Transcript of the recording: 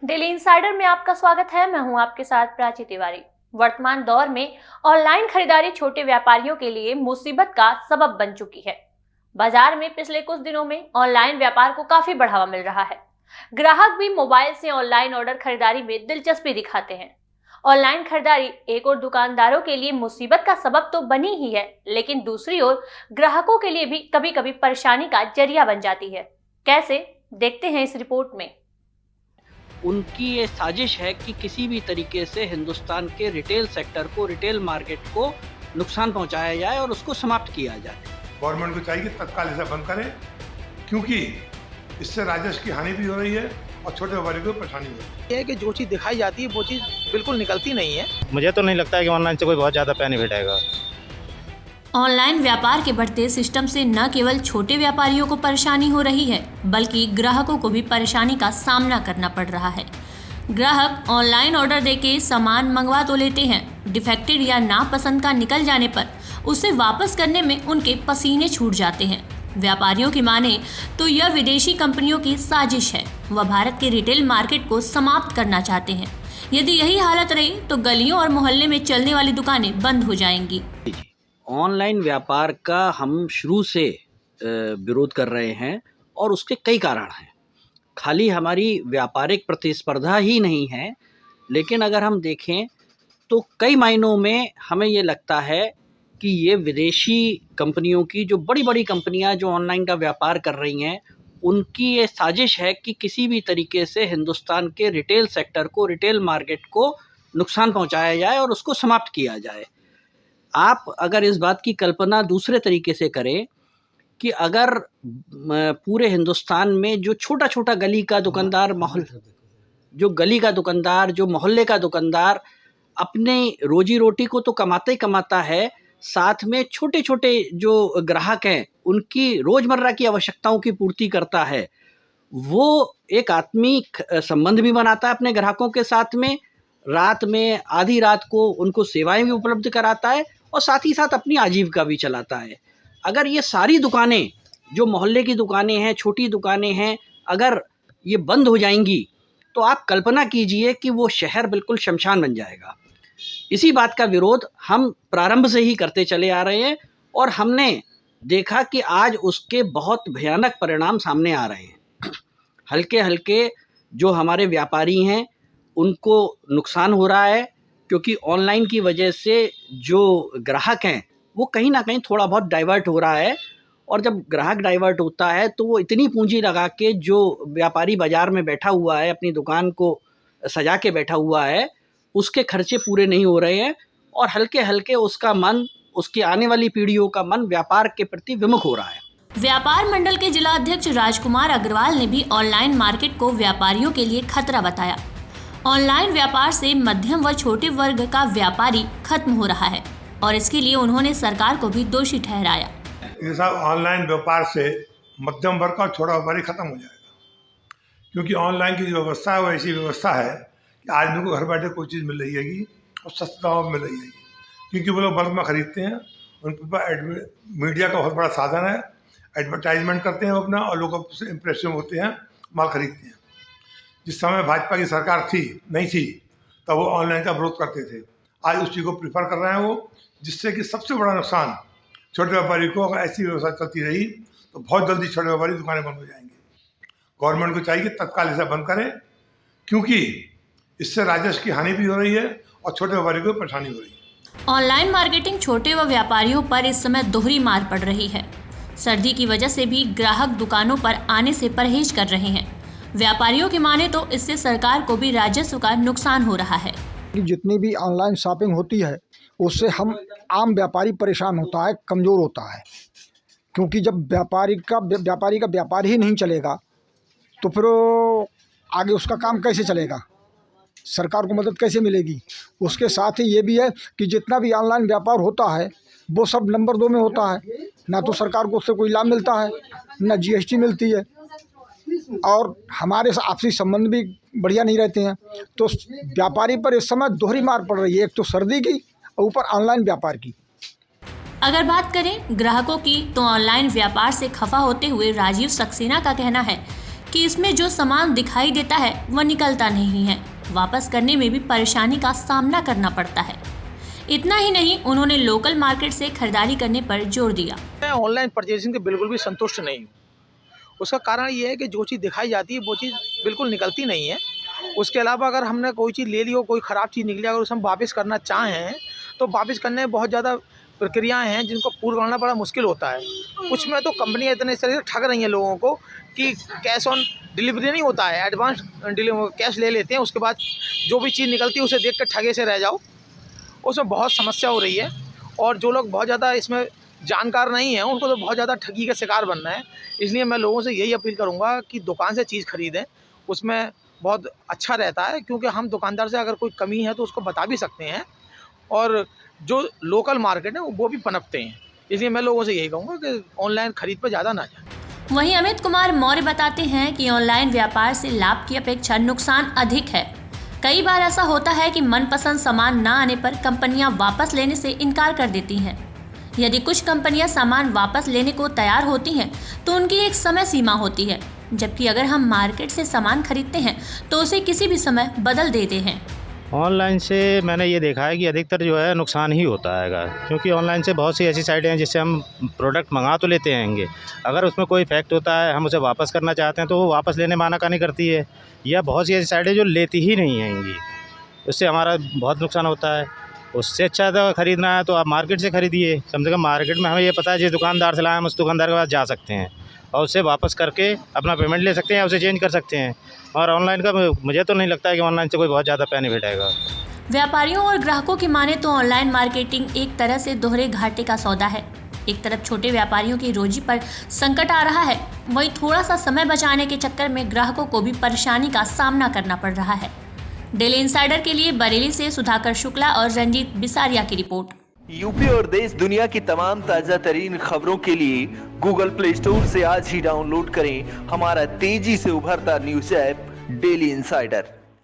Daily insider में आपका स्वागत है। मैं हूं आपके साथ प्राची तिवारी। वर्तमान दौर में ऑनलाइन खरीदारी छोटे व्यापारियों के लिए मुसीबत का सबब बन चुकी है। बाजार में पिछले कुछ दिनों में ऑनलाइन व्यापार को काफी बढ़ावा मिल रहा है। ग्राहक भी मोबाइल से ऑनलाइन ऑर्डर खरीदारी में दिलचस्पी दिखाते हैं। ऑनलाइन खरीदारी एक और दुकानदारों के लिए मुसीबत का सबब तो बनी ही है, लेकिन दूसरी ओर ग्राहकों के लिए भी कभी कभी परेशानी का जरिया बन जाती है। कैसे, देखते हैं इस रिपोर्ट में। उनकी ये साजिश है कि किसी भी तरीके से हिंदुस्तान के रिटेल सेक्टर को, रिटेल मार्केट को नुकसान पहुंचाया जाए और उसको समाप्त किया जाए। गवर्नमेंट को चाहिए तत्काल इसे बंद करें, क्योंकि इससे राजस्व की हानि भी हो रही है और छोटे व्यापारी को परेशानी हो रही है कि जो चीज़ दिखाई जाती है वो चीज़ बिल्कुल निकलती नहीं है। मुझे तो नहीं लगता है कि ऑनलाइन से कोई बहुत ज़्यादा बेनिफिट आएगा। ऑनलाइन व्यापार के बढ़ते सिस्टम से न केवल छोटे व्यापारियों को परेशानी हो रही है, बल्कि ग्राहकों को भी परेशानी का सामना करना पड़ रहा है। ग्राहक ऑनलाइन ऑर्डर देके सामान मंगवा तो लेते हैं, डिफेक्टेड या नापसंद का निकल जाने पर उसे वापस करने में उनके पसीने छूट जाते हैं। व्यापारियों की माने तो यह विदेशी कंपनियों की साजिश है। वह भारत के रिटेल मार्केट को समाप्त करना चाहते हैं। यदि यही हालत रही तो गलियों और मोहल्ले में चलने वाली दुकानें बंद हो जाएंगी। ऑनलाइन व्यापार का हम शुरू से विरोध कर रहे हैं और उसके कई कारण हैं। खाली हमारी व्यापारिक प्रतिस्पर्धा ही नहीं है, लेकिन अगर हम देखें तो कई मायनों में हमें ये लगता है कि ये विदेशी कंपनियों की, जो बड़ी बड़ी कंपनियां जो ऑनलाइन का व्यापार कर रही हैं, उनकी ये साजिश है कि किसी भी तरीके से हिंदुस्तान के रिटेल सेक्टर को, रिटेल मार्केट को नुकसान पहुंचाया जाए और उसको समाप्त किया जाए। आप अगर इस बात की कल्पना दूसरे तरीके से करें कि अगर पूरे हिंदुस्तान में जो छोटा छोटा गली का दुकानदार, जो मोहल्ले का दुकानदार अपने रोजी रोटी को तो कमाता ही कमाता है, साथ में छोटे छोटे जो ग्राहक हैं उनकी रोज़मर्रा की आवश्यकताओं की पूर्ति करता है, वो एक आत्मीय संबंध भी बनाता है अपने ग्राहकों के साथ में। रात में आधी रात को उनको सेवाएं भी उपलब्ध कराता है और साथ ही साथ अपनी आजीविका भी चलाता है। अगर ये सारी दुकानें, जो मोहल्ले की दुकानें हैं, छोटी दुकानें हैं, अगर ये बंद हो जाएंगी तो आप कल्पना कीजिए कि वो शहर बिल्कुल शमशान बन जाएगा। इसी बात का विरोध हम प्रारंभ से ही करते चले आ रहे हैं और हमने देखा कि आज उसके बहुत भयानक परिणाम सामने आ रहे हैं। हल्के हल्के जो हमारे व्यापारी हैं उनको नुकसान हो रहा है, क्योंकि ऑनलाइन की वजह से जो ग्राहक हैं वो कहीं ना कहीं थोड़ा बहुत डाइवर्ट हो रहा है, और जब ग्राहक डाइवर्ट होता है तो वो इतनी पूंजी लगा के, जो व्यापारी बाज़ार में बैठा हुआ है, अपनी दुकान को सजा के बैठा हुआ है, उसके खर्चे पूरे नहीं हो रहे हैं और हल्के हल्के उसका मन, उसकी आने वाली पीढ़ियों का मन व्यापार के प्रति विमुख हो रहा है। व्यापार मंडल के जिला अध्यक्ष राजकुमार अग्रवाल ने भी ऑनलाइन मार्केट को व्यापारियों के लिए खतरा बताया। ऑनलाइन व्यापार से मध्यम व छोटे वर्ग का व्यापारी खत्म हो रहा है और इसके लिए उन्होंने सरकार को भी दोषी ठहराया। ये सब ऑनलाइन व्यापार से मध्यम वर्ग का और छोटा व्यापारी खत्म हो जाएगा, क्योंकि ऑनलाइन की जो व्यवस्था है वो ऐसी व्यवस्था है कि आदमी को घर बैठे कोई चीज़ मिल रही है और सस्ता दाम मिल रही है, क्योंकि वो लोग बल्क में खरीदते हैं। उनके पास मीडिया का बहुत बड़ा साधन है, एडवर्टाइजमेंट करते हैं अपना और लोग उससे इम्प्रेशन होते हैं, माल खरीदते हैं। जिस समय भाजपा की सरकार नहीं थी तब वो ऑनलाइन का विरोध करते थे। आज उस चीज़ को प्रीफर कर रहे हैं वो, जिससे कि सबसे बड़ा नुकसान छोटे व्यापारी को, अगर ऐसी व्यवस्था चलती रही तो बहुत जल्दी छोटे व्यापारी दुकानें बंद हो जाएंगी। गवर्नमेंट को चाहिए तत्काल इसे बंद करें, क्योंकि इससे राजस्व की हानि भी हो रही है और छोटे व्यापारी को परेशानी हो रही है। ऑनलाइन मार्केटिंग छोटे व व्यापारियों पर इस समय दोहरी मार पड़ रही है। सर्दी की वजह से भी ग्राहक दुकानों पर आने से परहेज कर रहे हैं। व्यापारियों की माने तो इससे सरकार को भी राजस्व का नुकसान हो रहा है। जितनी भी ऑनलाइन शॉपिंग होती है उससे हम आम व्यापारी परेशान होता है, कमज़ोर होता है, क्योंकि जब व्यापारी का व्यापार ही नहीं चलेगा तो फिर आगे उसका काम कैसे चलेगा, सरकार को मदद कैसे मिलेगी। उसके साथ ही ये भी है कि जितना भी ऑनलाइन व्यापार होता है वो सब नंबर 2 में होता है, ना तो सरकार को उससे कोई लाभ मिलता है, ना GST मिलती है, और हमारे आपसी संबंध भी बढ़िया नहीं रहते हैं। तो व्यापारी पर इस समय दोहरी मार पड़ रही है, एक तो सर्दी की और ऊपर ऑनलाइन व्यापार की। अगर बात करें ग्राहकों की तो ऑनलाइन व्यापार से खफा होते हुए राजीव सक्सेना का कहना है कि इसमें जो सामान दिखाई देता है वह निकलता नहीं है। वापस करने में भी परेशानी का सामना करना पड़ता है। इतना ही नहीं, उन्होंने लोकल मार्केट से खरीदारी करने पर जोर दिया। मैं ऑनलाइन परचेजिंग से बिल्कुल भी संतुष्ट नहीं हूँ। उसका कारण ये है कि जो चीज़ दिखाई जाती है वो चीज़ बिल्कुल निकलती नहीं है। उसके अलावा अगर हमने कोई चीज़ ले ली हो, कोई ख़राब चीज़ निकली, अगर उसे हम वापस करना चाहें तो वापस करने में बहुत ज़्यादा प्रक्रियाएं हैं जिनको पूर्ण करना बड़ा मुश्किल होता है। कुछ में तो कंपनियां इतने तरह से ठग रही हैं लोगों को कि कैश ऑन डिलीवरी नहीं होता है, एडवांस कैश ले लेते हैं, उसके बाद जो भी चीज़ निकलती है उसे देख कर ठगे से रह जाओ। उसमें बहुत समस्या हो रही है और जो लोग बहुत ज़्यादा इसमें जानकार नहीं हैं उनको तो बहुत ज़्यादा ठगी का शिकार बनना है। इसलिए मैं लोगों से यही अपील करूँगा कि दुकान से चीज़ खरीदें, उसमें बहुत अच्छा रहता है, क्योंकि हम दुकानदार से अगर कोई कमी है तो उसको बता भी सकते हैं और जो लोकल मार्केट है वो भी पनपते हैं। इसलिए मैं लोगों से यही कहूँगा कि ऑनलाइन खरीद पर ज़्यादा ना जाए। वहीं अमित कुमार मौर्य बताते हैं कि ऑनलाइन व्यापार से लाभ की अपेक्षा नुकसान अधिक है। कई बार ऐसा होता है कि मनपसंद सामान न आने पर कंपनियां वापस लेने से इनकार कर देती हैं। यदि कुछ कंपनियां सामान वापस लेने को तैयार होती हैं तो उनकी एक समय सीमा होती है, जबकि अगर हम मार्केट से सामान खरीदते हैं तो उसे किसी भी समय बदल देते हैं। ऑनलाइन से मैंने ये देखा है कि अधिकतर जो है नुकसान ही होता है, क्योंकि ऑनलाइन से बहुत सी ऐसी साइटें हैं जिससे हम प्रोडक्ट मंगा तो लेते हैंगे, अगर उसमें कोई इफेक्ट होता है, हम उसे वापस करना चाहते हैं तो वो वापस लेने में आनाकानी करती है, या बहुत सी ऐसी साइटें जो लेती ही नहीं हैंगी, उससे हमारा बहुत नुकसान होता है। उससे अच्छा तो ख़रीदना है तो आप मार्केट से ख़रीदिए। कम से कम मार्केट में हमें ये पता है जिस दुकानदार से लाए हम उस दुकानदार के पास जा सकते हैं और उससे वापस करके अपना पेमेंट ले सकते हैं या उसे चेंज कर सकते हैं। और ऑनलाइन का मुझे तो नहीं लगता है कि ऑनलाइन से कोई बहुत ज़्यादा बेनिफिट आएगा। व्यापारियों और ग्राहकों की माने तो ऑनलाइन मार्केटिंग एक तरह से दोहरे घाटे का सौदा है। एक तरफ छोटे व्यापारियों की रोजी पर संकट आ रहा है, वहीं थोड़ा सा समय बचाने के चक्कर में ग्राहकों को भी परेशानी का सामना करना पड़ रहा है। डेली इंसाइडर के लिए बरेली से सुधाकर शुक्ला और रंजीत बिसारिया की रिपोर्ट। यूपी और देश दुनिया की तमाम ताजा तरीन खबरों के लिए गूगल प्ले स्टोर से आज ही डाउनलोड करें हमारा तेजी से उभरता न्यूज ऐप डेली इंसाइडर।